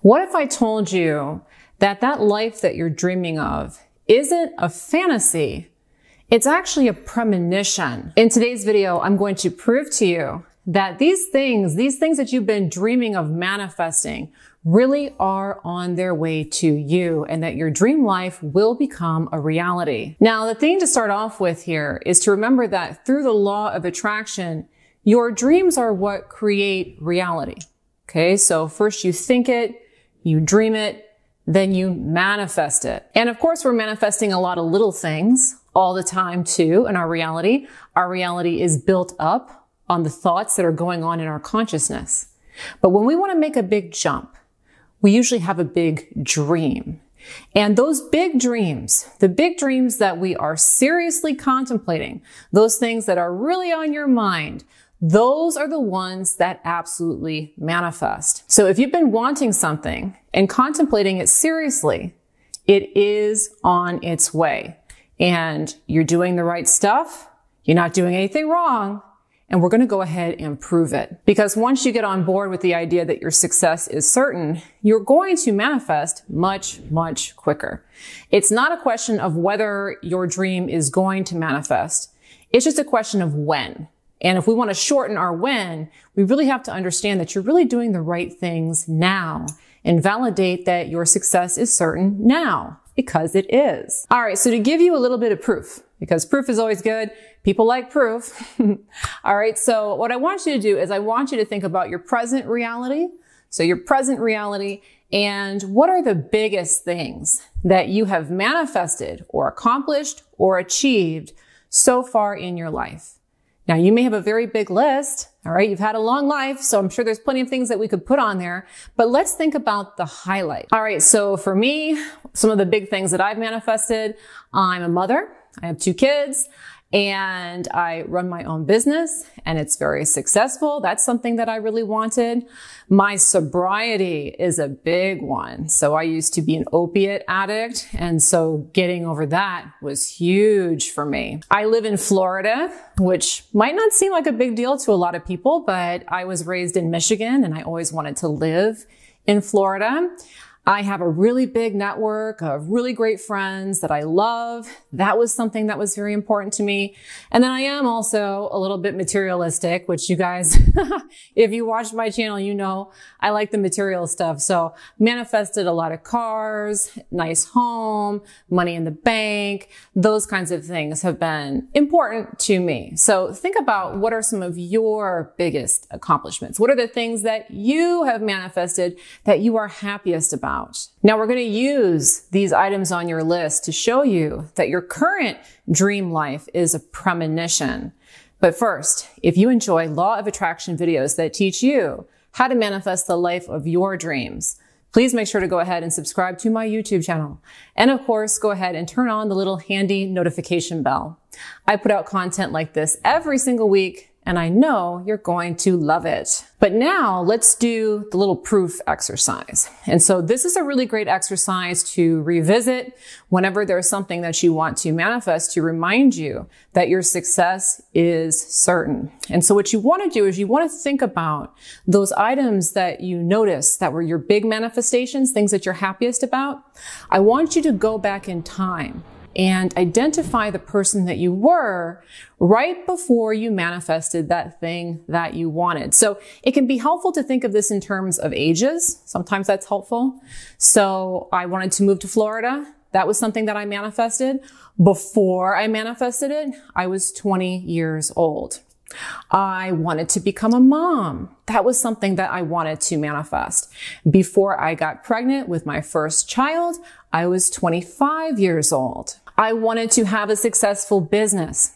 What if I told you that that life that you're dreaming of isn't a fantasy? It's actually a premonition. In today's video, I'm going to prove to you that these things that you've been dreaming of manifesting really are on their way to you, and that your dream life will become a reality. Now, the thing to start off with here is to remember that through the law of attraction, your dreams are what create reality. Okay, so first you think it, you dream it, then you manifest it. And of course, we're manifesting a lot of little things all the time too in our reality. Our reality is built up on the thoughts that are going on in our consciousness. But when we want to make a big jump, we usually have a big dream. And those big dreams, the big dreams that we are seriously contemplating, those things that are really on your mind, those are the ones that absolutely manifest. So if you've been wanting something and contemplating it seriously, it is on its way. And you're doing the right stuff, you're not doing anything wrong, and we're going to go ahead and prove it. Because once you get on board with the idea that your success is certain, you're going to manifest much, much quicker. It's not a question of whether your dream is going to manifest. It's just a question of when. And if we want to shorten our when, we really have to understand that you're really doing the right things now and validate that your success is certain now, because it is. All right, so to give you a little bit of proof, because proof is always good. People like proof. All right, so what I want you to do is I want you to think about your present reality. So your present reality, and what are the biggest things that you have manifested or accomplished or achieved so far in your life? Now, you may have a very big list, all right? You've had a long life, so I'm sure there's plenty of things that we could put on there, but let's think about the highlight. All right, so for me, some of the big things that I've manifested, I'm a mother, I have 2 kids, and I run my own business, and it's very successful. That's something that I really wanted. My sobriety is a big one. So I used to be an opiate addict, and so getting over that was huge for me. I live in Florida, which might not seem like a big deal to a lot of people, but I was raised in Michigan, and I always wanted to live in Florida. I have a really big network of really great friends that I love. That was something that was very important to me. And then I am also a little bit materialistic, which you guys, if you watch my channel, you know I like the material stuff. So manifested a lot of cars, nice home, money in the bank. Those kinds of things have been important to me. So think about, what are some of your biggest accomplishments? What are the things that you have manifested that you are happiest about? Now we're going to use these items on your list to show you that your current dream life is a premonition. But first, if you enjoy law of attraction videos that teach you how to manifest the life of your dreams, please make sure to go ahead and subscribe to my YouTube channel. And of course, go ahead and turn on the little handy notification bell. I put out content like this every single week, and I know you're going to love it. But now let's do the little proof exercise. And so this is a really great exercise to revisit whenever there's something that you want to manifest, to remind you that your success is certain. And so what you want to do is you want to think about those items that you noticed that were your big manifestations, things that you're happiest about. I want you to go back in time and identify the person that you were right before you manifested that thing that you wanted. So it can be helpful to think of this in terms of ages. Sometimes that's helpful. So I wanted to move to Florida. That was something that I manifested. Before I manifested it, I was 20 years old. I wanted to become a mom. That was something that I wanted to manifest. Before I got pregnant with my first child, I was 25 years old. I wanted to have a successful business.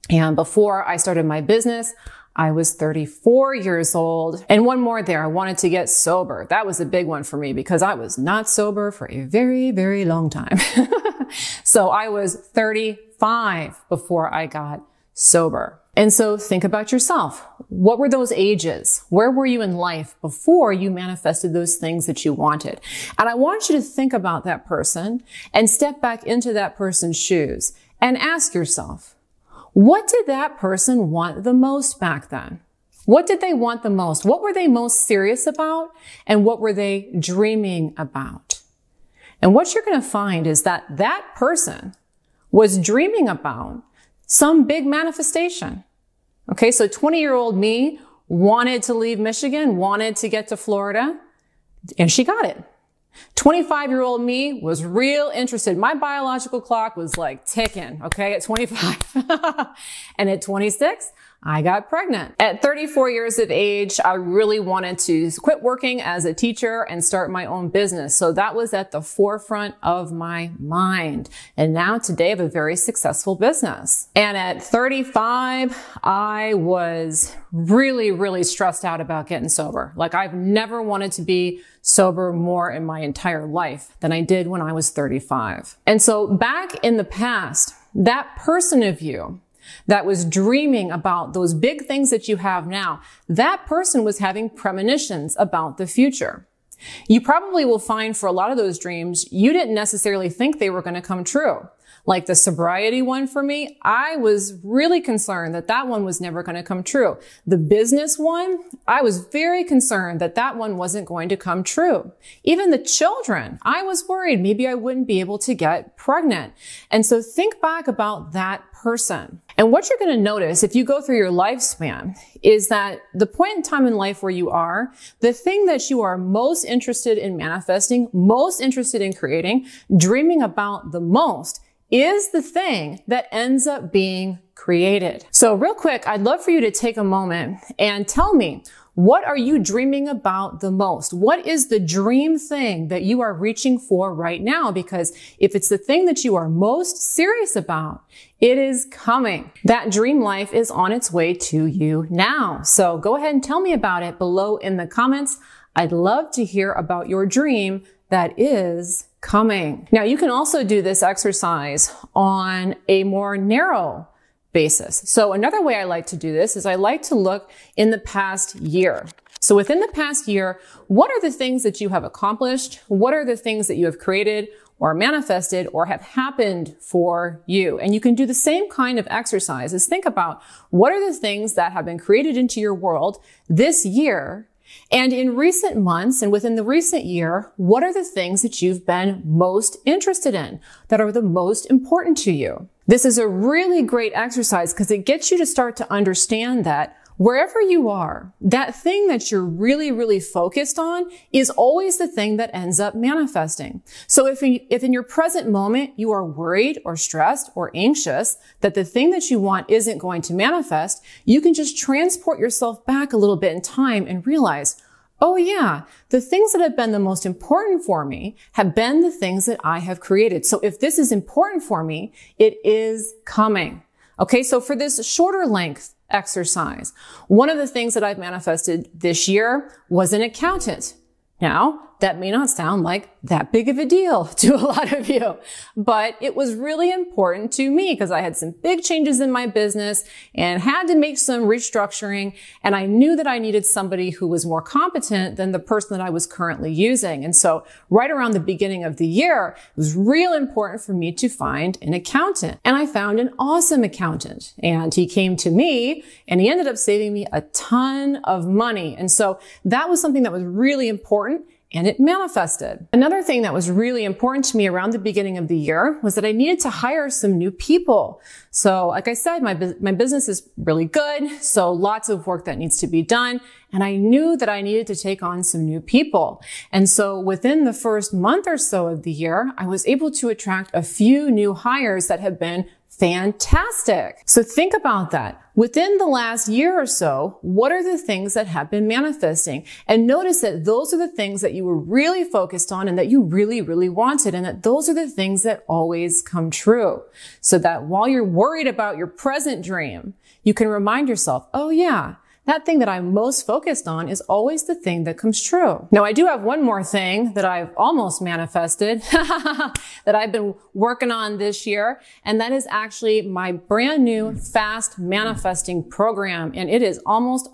And before I started my business, I was 34 years old. And one more there, I wanted to get sober. That was a big one for me because I was not sober for a very, very long time. So I was 35 before I got sober. And so think about yourself. What were those ages? Where were you in life before you manifested those things that you wanted? And I want you to think about that person and step back into that person's shoes and ask yourself, what did that person want the most back then? What did they want the most? What were they most serious about? And what were they dreaming about? And what you're going to find is that that person was dreaming about some big manifestation. Okay, so 20-year-old me wanted to leave Michigan, wanted to get to Florida, and she got it. 25-year-old me was real interested. My biological clock was like ticking, okay, at 25. And at 26, I got pregnant. At 34 years of age, I really wanted to quit working as a teacher and start my own business. So that was at the forefront of my mind. And now today I have a very successful business. And at 35, I was really stressed out about getting sober. Like I've never wanted to be sober more in my entire life than I did when I was 35. And so back in the past, that person of you that was dreaming about those big things that you have now, that person was having premonitions about the future. You probably will find for a lot of those dreams, you didn't necessarily think they were going to come true. Like the sobriety one for me, I was really concerned that that one was never going to come true. The business one, I was very concerned that that one wasn't going to come true. Even the children, I was worried maybe I wouldn't be able to get pregnant. And so think back about that person. And what you're going to notice if you go through your lifespan is that the point in time in life where you are, the thing that you are most interested in manifesting, most interested in creating, dreaming about the most is the thing that ends up being created. So real quick, I'd love for you to take a moment and tell me, what are you dreaming about the most? What is the dream thing that you are reaching for right now? Because if it's the thing that you are most serious about, it is coming. That dream life is on its way to you now. So go ahead and tell me about it below in the comments. I'd love to hear about your dream that is coming. Now, you can also do this exercise on a more narrow basis. So another way I like to do this is I like to look in the past year. So within the past year, what are the things that you have accomplished? What are the things that you have created or manifested or have happened for you? And you can do the same kind of exercises. Think about what are the things that have been created into your world this year. And in recent months and within the recent year, what are the things that you've been most interested in that are the most important to you? This is a really great exercise because it gets you to start to understand that wherever you are, that thing that you're really focused on is always the thing that ends up manifesting. So if in your present moment you are worried or stressed or anxious that the thing that you want isn't going to manifest, you can just transport yourself back a little bit in time and realize, oh yeah, the things that have been the most important for me have been the things that I have created. So if this is important for me, it is coming. Okay, so for this shorter length exercise, one of the things that I've manifested this year was an accountant. Now, that may not sound like that big of a deal to a lot of you, but it was really important to me because I had some big changes in my business and had to make some restructuring. And I knew that I needed somebody who was more competent than the person that I was currently using. And so right around the beginning of the year, it was real important for me to find an accountant. And I found an awesome accountant. And he came to me and he ended up saving me a ton of money. And so that was something that was really important. And it manifested. Another thing that was really important to me around the beginning of the year was that I needed to hire some new people. So like I said, my business is really good. So lots of work that needs to be done. And I knew that I needed to take on some new people. And so within the first month or so of the year, I was able to attract a few new hires that have been fantastic. So think about that. Within the last year or so, what are the things that have been manifesting? And notice that those are the things that you were really focused on and that you really wanted, and that those are the things that always come true. So that while you're worried about your present dream, you can remind yourself, oh yeah, that thing that I'm most focused on is always the thing that comes true. Now, I do have one more thing that I've almost manifested that I've been working on this year, and that is actually my brand new fast manifesting program. And it is almost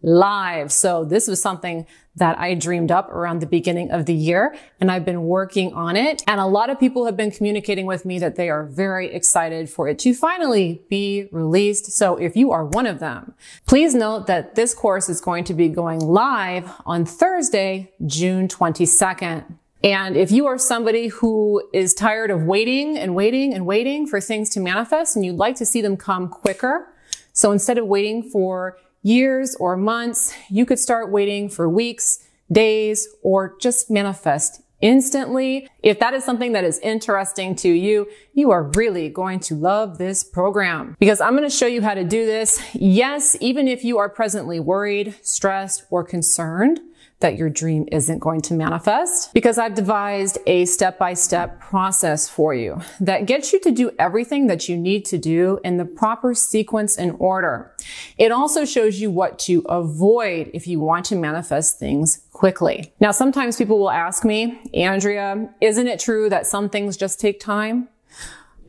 live. So this was something that I dreamed up around the beginning of the year, and I've been working on it. And a lot of people have been communicating with me that they are very excited for it to finally be released. So if you are one of them, please note that this course is going to be going live on Thursday, June 22nd. And if you are somebody who is tired of waiting and waiting and waiting for things to manifest and you'd like to see them come quicker, so instead of waiting for years or months, you could start waiting for weeks, days, or just manifest instantly. If that is something that is interesting to you, you are really going to love this program because I'm going to show you how to do this. Yes, even if you are presently worried, stressed, or concerned that your dream isn't going to manifest, because I've devised a step-by-step process for you that gets you to do everything that you need to do in the proper sequence and order. It also shows you what to avoid if you want to manifest things quickly. Now, sometimes people will ask me, Andrea, isn't it true that some things just take time?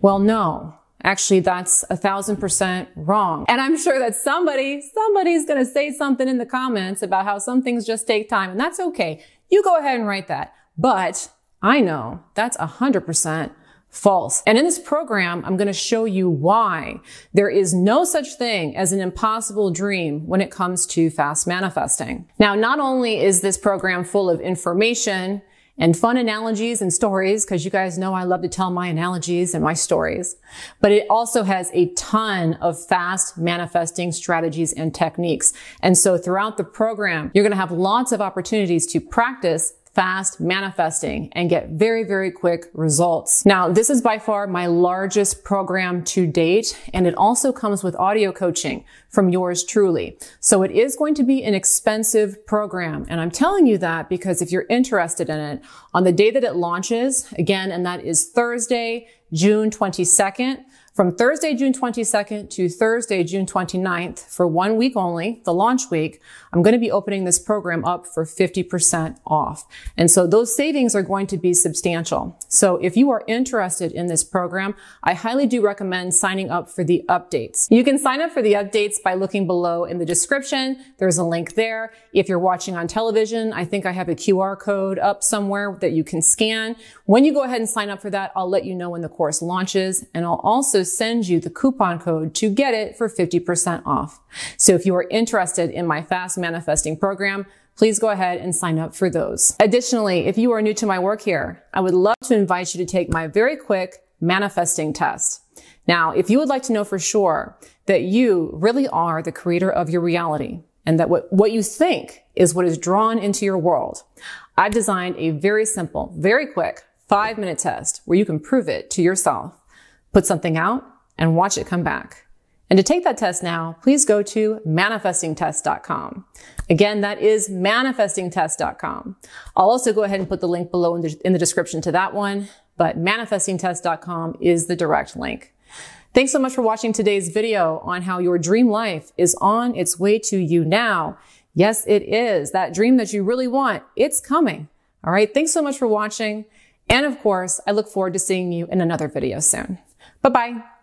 Well, no. Actually, that's 1,000% wrong. And I'm sure that somebody's going to say something in the comments about how some things just take time, and that's okay. You go ahead and write that. But I know that's 100% false. And in this program, I'm going to show you why there is no such thing as an impossible dream when it comes to fast manifesting. Now, not only is this program full of information and fun analogies and stories, because you guys know I love to tell my analogies and my stories, but it also has a ton of fast manifesting strategies and techniques. And so throughout the program, you're going to have lots of opportunities to practice fast manifesting and get very, very quick results. Now, this is by far my largest program to date, and it also comes with audio coaching from yours truly. So it is going to be an expensive program, and I'm telling you that because if you're interested in it, on the day that it launches, again, and that is Thursday, June 22nd, from Thursday, June 22nd to Thursday, June 29th, for 1 week only, the launch week, I'm going to be opening this program up for 50% off. And so those savings are going to be substantial. So if you are interested in this program, I highly do recommend signing up for the updates. You can sign up for the updates by looking below in the description. There's a link there. If you're watching on television, I think I have a QR code up somewhere that you can scan. When you go ahead and sign up for that, I'll let you know when the course launches, and I'll also send you the coupon code to get it for 50% off. So if you are interested in my fast manifesting program, please go ahead and sign up for those. Additionally, if you are new to my work here, I would love to invite you to take my very quick manifesting test. Now, if you would like to know for sure that you really are the creator of your reality and that what you think is what is drawn into your world, I've designed a very simple, very quick 5-minute test where you can prove it to yourself. Put something out and watch it come back. And to take that test now, please go to manifestingtest.com. Again, that is manifestingtest.com. I'll also go ahead and put the link below in the description to that one, but manifestingtest.com is the direct link. Thanks so much for watching today's video on how your dream life is on its way to you now. Yes, it is. That dream that you really want, it's coming. All right. Thanks so much for watching. And of course, I look forward to seeing you in another video soon. Bye-bye.